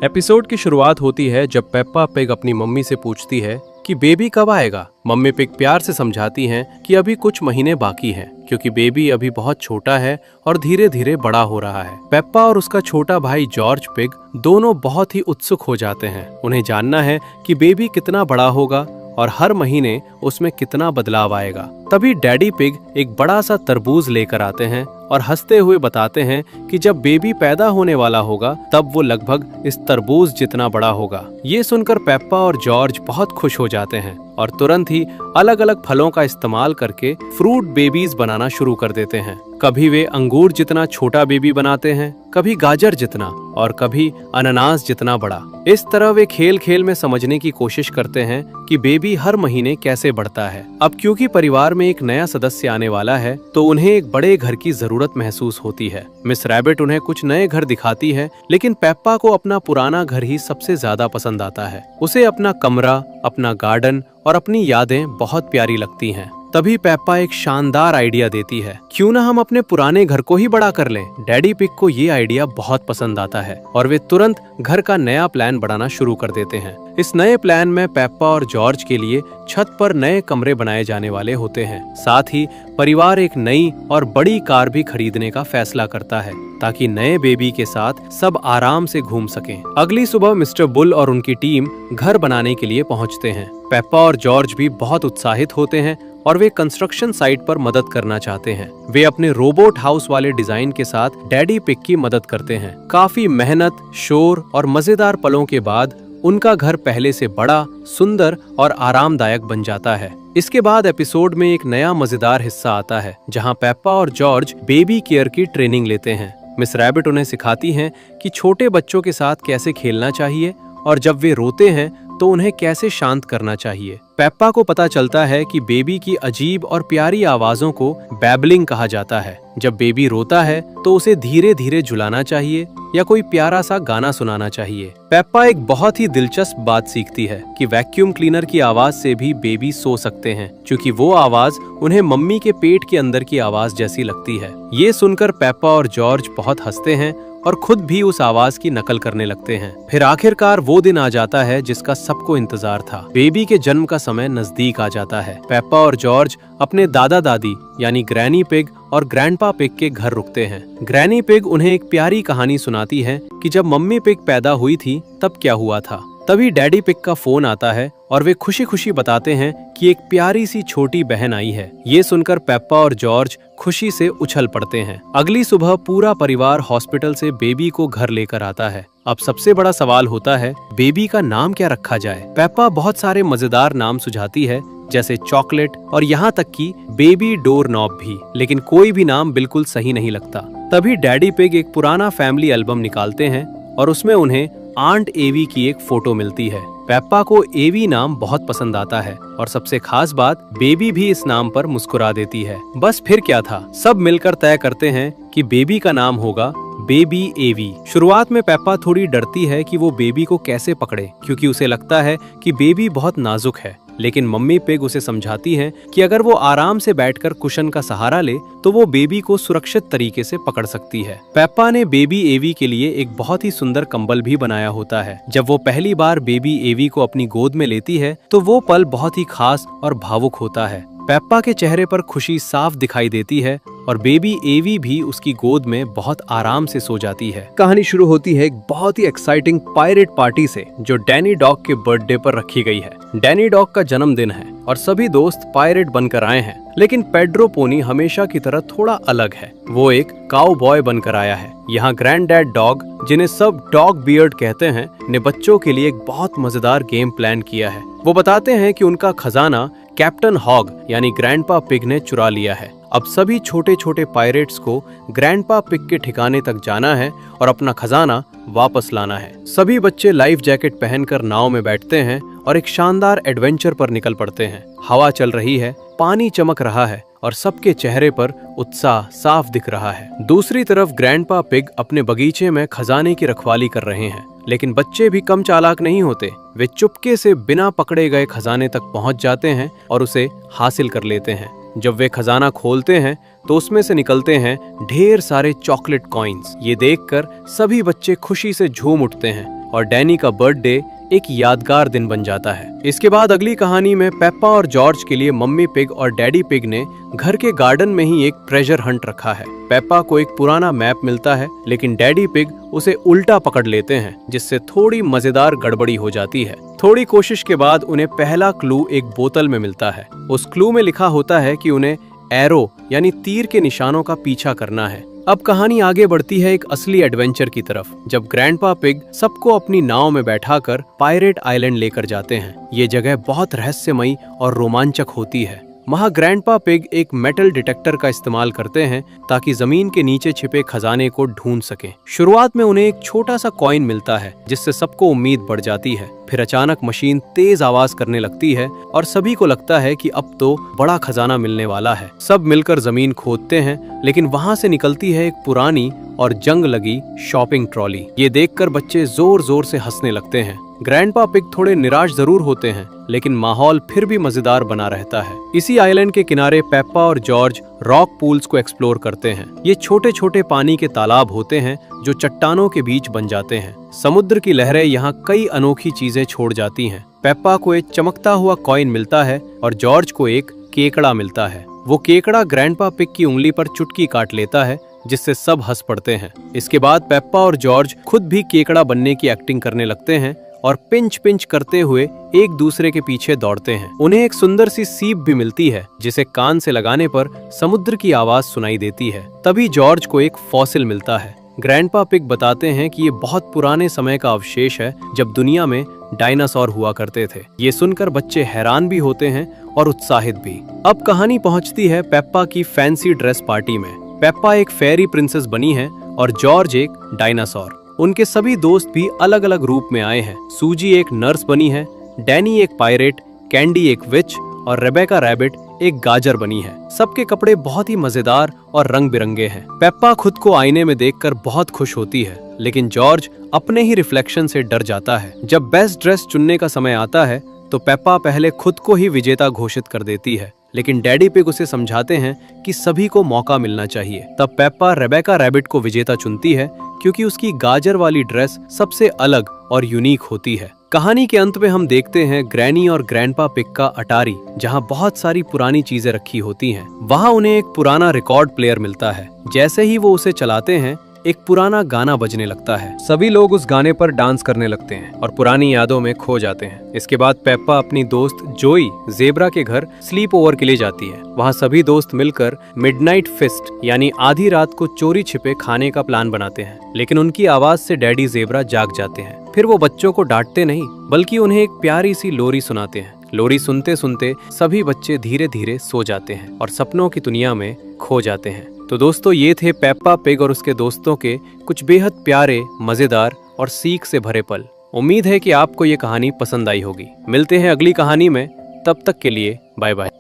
Episode की शुरुआत होती है जब पेप्पा पिग अपनी मम्मी से पूछती है कि बेबी कब आएगा। मम्मी पिग प्यार से समझाती हैं कि अभी कुछ महीने बाकी हैं क्योंकि बेबी अभी बहुत छोटा है और धीरे धीरे बड़ा हो रहा है। पेप्पा और उसका छोटा भाई जॉर्ज पिग दोनों बहुत ही उत्सुक हो जाते हैं। उन्हें जानना है कि बेबी कितना बड़ा होगा और हर महीने उसमें कितना बदलाव आएगा। तभी डैडी पिग एक बड़ा सा तरबूज लेकर आते हैं और हंसते हुए बताते हैं कि जब बेबी पैदा होने वाला होगा तब वो लगभग इस तरबूज जितना बड़ा होगा। ये सुनकर पेप्पा और जॉर्ज बहुत खुश हो जाते हैं और तुरंत ही अलग अलग फलों का इस्तेमाल करके फ्रूट बेबीज बनाना शुरू कर देते हैं। कभी वे अंगूर जितना छोटा बेबी बनाते हैं, कभी गाजर जितना और कभी अनानास जितना बड़ा। इस तरह वे खेल खेल में समझने की कोशिश करते हैं कि बेबी हर महीने कैसे बढ़ता है। अब क्योंकि परिवार में एक नया सदस्य आने वाला है तो उन्हें एक बड़े घर की जरूरत महसूस होती है। मिस रैबिट उन्हें कुछ नए घर दिखाती है, लेकिन पेप्पा को अपना पुराना घर ही सबसे ज्यादा पसंद आता है। उसे अपना कमरा, अपना गार्डन और अपनी यादें बहुत प्यारी लगती हैं। तभी पेप्पा एक शानदार आइडिया देती है, क्यों ना हम अपने पुराने घर को ही बड़ा कर लें। डैडी पिग को ये आइडिया बहुत पसंद आता है और वे तुरंत घर का नया प्लान बनाना शुरू कर देते हैं। इस नए प्लान में पेप्पा और जॉर्ज के लिए छत पर नए कमरे बनाए जाने वाले होते हैं। साथ ही परिवार एक नई और बड़ी कार भी खरीदने का फैसला करता है ताकि नए बेबी के साथ सब आराम से घूम सकें। अगली सुबह मिस्टर बुल और उनकी टीम घर बनाने के लिए पहुंचते हैं। पेप्पा और जॉर्ज भी बहुत उत्साहित होते हैं और वे कंस्ट्रक्शन साइट पर मदद करना चाहते हैं। वे अपने रोबोट हाउस वाले डिजाइन के साथ डैडी पिग की मदद करते हैं। काफी मेहनत, शोर और मजेदार पलों के बाद उनका घर पहले से बड़ा, सुंदर और आरामदायक बन जाता है। इसके बाद एपिसोड में एक नया मजेदार हिस्सा आता है जहां पेप्पा और जॉर्ज बेबी केयर की ट्रेनिंग लेते हैं। मिस रैबिट उन्हें सिखाती हैं कि छोटे बच्चों के साथ कैसे खेलना चाहिए और जब वे रोते हैं तो उन्हें कैसे शांत करना चाहिए। पेप्पा को पता चलता है कि बेबी की अजीब और प्यारी आवाजों को बैबलिंग कहा जाता है। जब बेबी रोता है तो उसे धीरे धीरे झुलाना चाहिए या कोई प्यारा सा गाना सुनाना चाहिए। पेप्पा एक बहुत ही दिलचस्प बात सीखती है कि वैक्यूम क्लीनर की आवाज से भी बेबी सो सकते हैं, क्योंकि वो आवाज उन्हें मम्मी के पेट के अंदर की आवाज जैसी लगती है। ये सुनकर पेप्पा और जॉर्ज बहुत हंसते हैं और खुद भी उस आवाज की नकल करने लगते हैं। फिर आखिरकार वो दिन आ जाता है जिसका सबको इंतजार था। बेबी के जन्म का समय नजदीक आ जाता है। पेप्पा और जॉर्ज अपने दादा दादी यानी ग्रैनी पिग और ग्रैंडपा पिग के घर रुकते हैं। ग्रैनी पिग उन्हें एक प्यारी कहानी सुनाती है कि जब मम्मी पिग पैदा हुई थी तब क्या हुआ था। तभी डैडी पिग का फोन आता है और वे खुशी खुशी बताते हैं कि एक प्यारी सी छोटी बहन आई है। ये सुनकर पेप्पा और जॉर्ज खुशी से उछल पड़ते हैं। अगली सुबह पूरा परिवार हॉस्पिटल से बेबी को घर लेकर आता है। अब सबसे बड़ा सवाल होता है, बेबी का नाम क्या रखा जाए। पेप्पा बहुत सारे मजेदार नाम सुझाती है, जैसे चॉकलेट और यहाँ तक कि बेबी डोर नॉब भी, लेकिन कोई भी नाम बिल्कुल सही नहीं लगता। तभी डैडी पिग एक पुराना फैमिली एल्बम निकालते हैं और उसमें उन्हें आंट एवी की एक फोटो मिलती है। पेप्पा को एवी नाम बहुत पसंद आता है और सबसे खास बात, बेबी भी इस नाम पर मुस्कुरा देती है। बस फिर क्या था, सब मिलकर तय करते हैं कि बेबी का नाम होगा बेबी एवी। शुरुआत में पेप्पा थोड़ी डरती है कि वो बेबी को कैसे पकड़े, क्योंकि उसे लगता है कि बेबी बहुत नाजुक है। लेकिन मम्मी पिग उसे समझाती हैं कि अगर वो आराम से बैठकर कुशन का सहारा ले तो वो बेबी को सुरक्षित तरीके से पकड़ सकती है। पेप्पा ने बेबी एवी के लिए एक बहुत ही सुंदर कंबल भी बनाया होता है। जब वो पहली बार बेबी एवी को अपनी गोद में लेती है तो वो पल बहुत ही खास और भावुक होता है। पेप्पा के चेहरे पर खुशी साफ दिखाई देती है और बेबी एवी भी उसकी गोद में बहुत आराम से सो जाती है। कहानी शुरू होती है एक बहुत ही एक्साइटिंग पायरेट पार्टी से जो डैनी डॉग के बर्थडे पर रखी गई है। डैनी डॉग का जन्मदिन है और सभी दोस्त पायरेट बनकर आए हैं, लेकिन पेड्रो पोनी हमेशा की तरह थोड़ा अलग है। वो एक काउबॉय बनकर आया है। यहाँ ग्रैंड डैड डॉग, जिन्हें सब डॉग बियर्ड कहते हैं, ने बच्चों के लिए एक बहुत मजेदार गेम प्लान किया है। वो बताते हैं कि उनका खजाना कैप्टन हॉग यानी ग्रैंडपा पिग ने चुरा लिया है। अब सभी छोटे छोटे पायरेट्स को ग्रैंडपा पिग के ठिकाने तक जाना है और अपना खजाना वापस लाना है। सभी बच्चे लाइफ जैकेट पहनकर नाव में बैठते हैं और एक शानदार एडवेंचर पर निकल पड़ते हैं। हवा चल रही है, पानी चमक रहा है और सबके चेहरे पर उत्साह साफ दिख रहा है। दूसरी तरफ ग्रैंडपा पिग अपने बगीचे में खजाने की रखवाली कर रहे हैं, लेकिन बच्चे भी कम चालाक नहीं होते। वे चुपके से बिना पकड़े गए खजाने तक पहुंच जाते हैं और उसे हासिल कर लेते हैं। जब वे खजाना खोलते हैं तो उसमें से निकलते हैं ढेर सारे चॉकलेट कॉइन्स। ये देखकर सभी बच्चे खुशी से झूम उठते हैं और डैनी का बर्थडे एक यादगार दिन बन जाता है। इसके बाद अगली कहानी में पेप्पा और जॉर्ज के लिए मम्मी पिग और डैडी पिग ने घर के गार्डन में ही एक ट्रेजर हंट रखा है। पेप्पा को एक पुराना मैप मिलता है, लेकिन डैडी पिग उसे उल्टा पकड़ लेते हैं, जिससे थोड़ी मजेदार गड़बड़ी हो जाती है। थोड़ी कोशिश के बाद उन्हें पहला क्लू एक बोतल में मिलता है। उस क्लू में लिखा होता है कि उन्हें एरो यानी तीर के निशानों का पीछा करना है। अब कहानी आगे बढ़ती है एक असली एडवेंचर की तरफ, जब ग्रैंडपा पिग सबको अपनी नाव में बैठाकर पायरेट आइलैंड लेकर जाते हैं। ये जगह बहुत रहस्यमयी और रोमांचक होती है। वहाँ ग्रैंडपा पिग एक मेटल डिटेक्टर का इस्तेमाल करते हैं ताकि जमीन के नीचे छिपे खजाने को ढूंढ सकें। शुरुआत में उन्हें एक छोटा सा कॉइन मिलता है, जिससे सबको उम्मीद बढ़ जाती है। फिर अचानक मशीन तेज आवाज करने लगती है और सभी को लगता है कि अब तो बड़ा खजाना मिलने वाला है। सब मिलकर जमीन खोदते हैं, लेकिन वहाँ से निकलती है एक पुरानी और जंग लगी शॉपिंग ट्रॉली। ये देखकर बच्चे जोर जोर से हंसने लगते हैं। ग्रैंडपा पिग थोड़े निराश जरूर होते हैं, लेकिन माहौल फिर भी मजेदार बना रहता है। इसी आइलैंड के किनारे पेप्पा और जॉर्ज रॉक पूल्स को एक्सप्लोर करते हैं। ये छोटे छोटे पानी के तालाब होते हैं जो चट्टानों के बीच बन जाते हैं। समुद्र की लहरें यहाँ कई अनोखी चीजें छोड़ जाती हैं। पेप्पा को एक चमकता हुआ कॉइन मिलता है और जॉर्ज को एक केकड़ा मिलता है। वो केकड़ा ग्रैंडपा पिग की उंगली पर चुटकी काट लेता है, जिससे सब हंस पड़ते हैं। इसके बाद पेप्पा और जॉर्ज खुद भी केकड़ा बनने की एक्टिंग करने लगते हैं और पिंच पिंच करते हुए एक दूसरे के पीछे दौड़ते हैं। उन्हें एक सुंदर सी सीप भी मिलती है, जिसे कान से लगाने पर समुद्र की आवाज सुनाई देती है। तभी जॉर्ज को एक फॉसिल मिलता है। ग्रैंडपा पिग बताते हैं कि ये बहुत पुराने समय का अवशेष है, जब दुनिया में डायनासोर हुआ करते थे। ये सुनकर बच्चे हैरान भी होते हैं और उत्साहित भी। अब कहानी पहुंचती है पेप्पा की फैंसी ड्रेस पार्टी में। पेप्पा एक फेरी प्रिंसेस बनी है और जॉर्ज एक डायनासोर। उनके सभी दोस्त भी अलग अलग रूप में आए हैं। सूजी एक नर्स बनी है, डैनी एक पायरेट, कैंडी एक विच और रेबेका रैबिट एक गाजर बनी है। सबके कपड़े बहुत ही मजेदार और रंग बिरंगे हैं। पेप्पा खुद को आईने में देखकर बहुत खुश होती है, लेकिन जॉर्ज अपने ही रिफ्लेक्शन से डर जाता है। जब बेस्ट ड्रेस चुनने का समय आता है तो पेप्पा पहले खुद को ही विजेता घोषित कर देती है, लेकिन डैडी पिग उसे समझाते हैं कि सभी को मौका मिलना चाहिए। तब पेप्पा रेबेका रैबिट को विजेता चुनती है, क्योंकि उसकी गाजर वाली ड्रेस सबसे अलग और यूनिक होती है। कहानी के अंत में हम देखते हैं ग्रैनी और ग्रैंडपा पिग का अटारी, जहां बहुत सारी पुरानी चीजें रखी होती हैं। वहां उन्हें एक पुराना रिकॉर्ड प्लेयर मिलता है। जैसे ही वो उसे चलाते हैं, एक पुराना गाना बजने लगता है। सभी लोग उस गाने पर डांस करने लगते हैं और पुरानी यादों में खो जाते हैं। इसके बाद पेप्पा अपनी दोस्त जोई जेब्रा के घर स्लीप ओवर के लिए जाती है। वहाँ सभी दोस्त मिलकर मिडनाइट फिस्ट यानी आधी रात को चोरी छिपे खाने का प्लान बनाते हैं, लेकिन उनकी आवाज से डैडी जेब्रा जाग जाते हैं। फिर वो बच्चों को डांटते नहीं, बल्कि उन्हें एक प्यारी सी लोरी सुनाते हैं। लोरी सुनते सुनते सभी बच्चे धीरे धीरे सो जाते हैं और सपनों की दुनिया में खो जाते हैं। तो दोस्तों, ये थे पेप्पा पिग और उसके दोस्तों के कुछ बेहद प्यारे, मजेदार और सीख से भरे पल। उम्मीद है कि आपको ये कहानी पसंद आई होगी। मिलते हैं अगली कहानी में, तब तक के लिए बाय बाय।